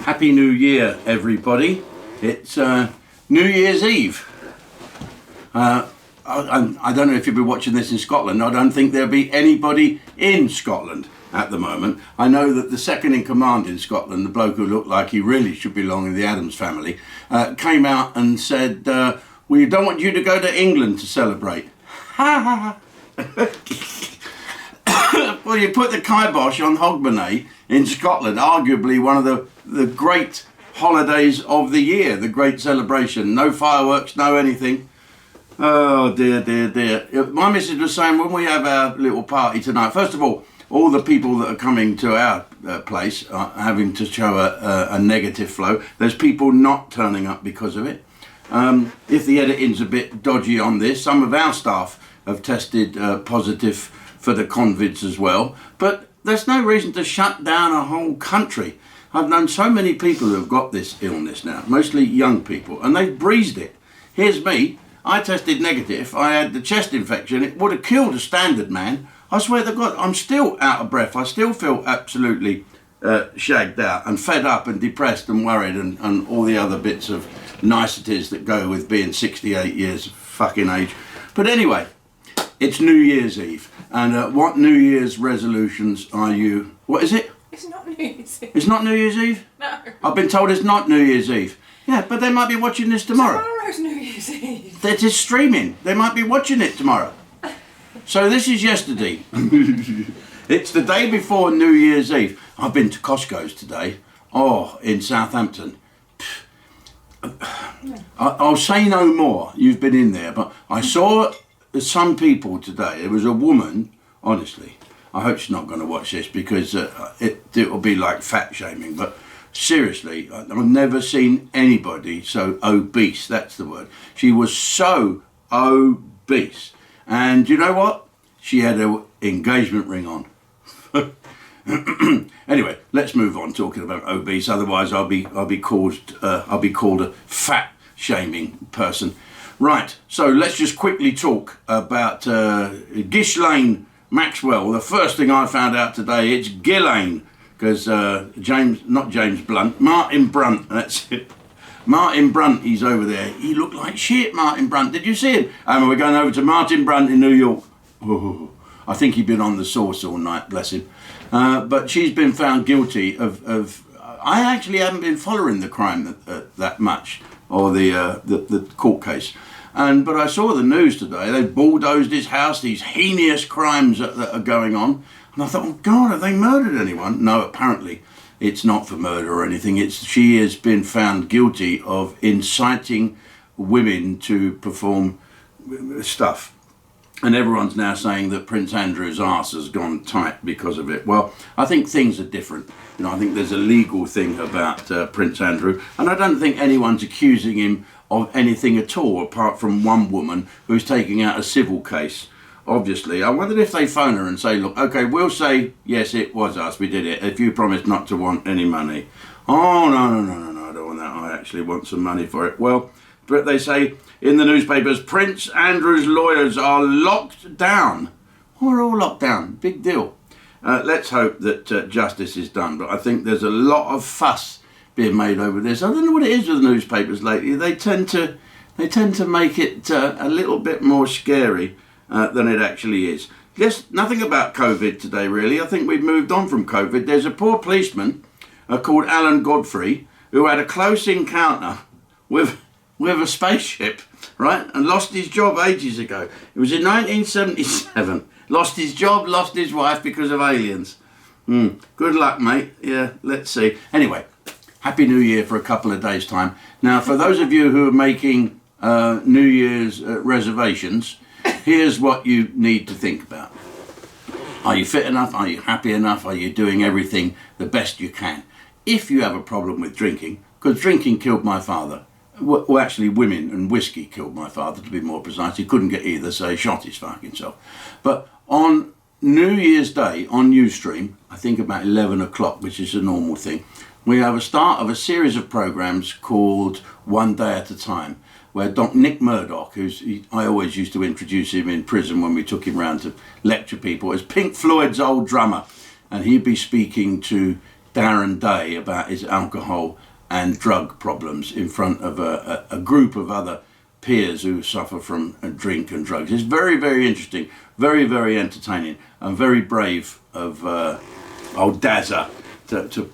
Happy New Year, everybody. It's New Year's Eve. I don't know if you'll be watching this in Scotland. I don't think there'll be anybody in Scotland at the moment. I know that the second in command in Scotland, the bloke who looked like he really should belong in the Addams family, came out and said, we don't want you to go to England to celebrate. Ha ha ha. Well, you put the kibosh on Hogmanay in Scotland, arguably one of the great holidays of the year, the great celebration. No fireworks, no anything. Oh dear, dear, dear. My missus was saying when we have our little party tonight, first of all the people that are coming to our place are having to show a negative flow. There's people not turning up because of it. If the editing's a bit dodgy on this, some of our staff have tested positive for the convids as well. But there's no reason to shut down a whole country. I've known so many people who have got this illness now, mostly young people, and they've breezed it. Here's me. I tested negative. I had the chest infection. It would have killed a standard man. I swear to God, I'm still out of breath. I still feel absolutely shagged out and fed up and depressed and worried and all the other bits of niceties that go with being 68 years of fucking age. But anyway, it's New Year's Eve. And what New Year's resolutions are you... What is it? It's not New Year's Eve. It's not New Year's Eve? No. I've been told it's not New Year's Eve. Yeah, but they might be watching this tomorrow. Tomorrow's New Year's Eve. They're just streaming. They might be watching it tomorrow. So this is yesterday. It's the day before New Year's Eve. I've been to Costco's today. Oh, in Southampton. I'll say no more. You've been in there. But I saw some people today. There was a woman, honestly. I hope she's not going to watch this because it'll be like fat shaming. But seriously, I've never seen anybody so obese. That's the word. She was so obese. And you know what? She had an engagement ring on. Anyway, let's move on talking about obese. Otherwise, I'll be called a fat shaming person. Right. So let's just quickly talk about Ghislaine Maxwell. The first thing I found out today, it's Ghislaine, because Martin Brunt. That's it. Martin Brunt, he's over there. He looked like shit, Martin Brunt. Did you see him? We're going over to Martin Brunt in New York. Oh, I think he'd been on the sauce all night, bless him. But she's been found guilty of I actually haven't been following the crime that much, or the court case. But I saw the news today. They bulldozed his house, these heinous crimes that are going on. And I thought, oh God, have they murdered anyone? No, apparently. It's not for murder or anything. She has been found guilty of inciting women to perform stuff. And everyone's now saying that Prince Andrew's arse has gone tight because of it. Well, I think things are different. You know, I think there's a legal thing about Prince Andrew. And I don't think anyone's accusing him of anything at all, apart from one woman who's taking out a civil case. Obviously, I wondered if they phone her and say, look, okay, we'll say, yes, it was us, we did it, if you promise not to want any money. Oh, no, I don't want that, I actually want some money for it. Well, but they say in the newspapers, Prince Andrew's lawyers are locked down. We're all locked down, big deal. Let's hope that justice is done, but I think there's a lot of fuss being made over this. I don't know what it is with the newspapers lately. They tend to make it a little bit more scary than it actually is. Yes, nothing about COVID today, really. I think we've moved on from COVID. There's a poor policeman called Alan Godfrey who had a close encounter with a spaceship, right, and lost his job ages ago. It was in 1977. Lost his job, lost his wife because of aliens. Good luck, mate. Yeah, let's see. Anyway, Happy New Year for a couple of days' time. Now, for those of you who are making New Year's reservations, here's what you need to think about. Are you fit enough? Are you happy enough? Are you doing everything the best you can? If you have a problem with drinking, because drinking killed my father. Well, actually, women and whiskey killed my father, to be more precise. He couldn't get either, so he shot his fucking self. But on New Year's Day, on Ustream, I think about 11 o'clock, which is a normal thing, we have a start of a series of programmes called One Day at a Time, where Nick Murdoch, I always used to introduce him in prison when we took him round to lecture people, as Pink Floyd's old drummer. And he'd be speaking to Darren Day about his alcohol and drug problems in front of a group of other peers who suffer from drink and drugs. It's very, very interesting, very, very entertaining, and very brave of old Dazza to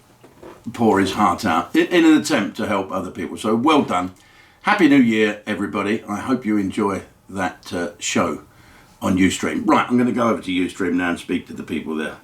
pour his heart out in an attempt to help other people. So well done. Happy New Year, everybody. I hope you enjoy that show on Ustream. Right, I'm going to go over to Ustream now and speak to the people there.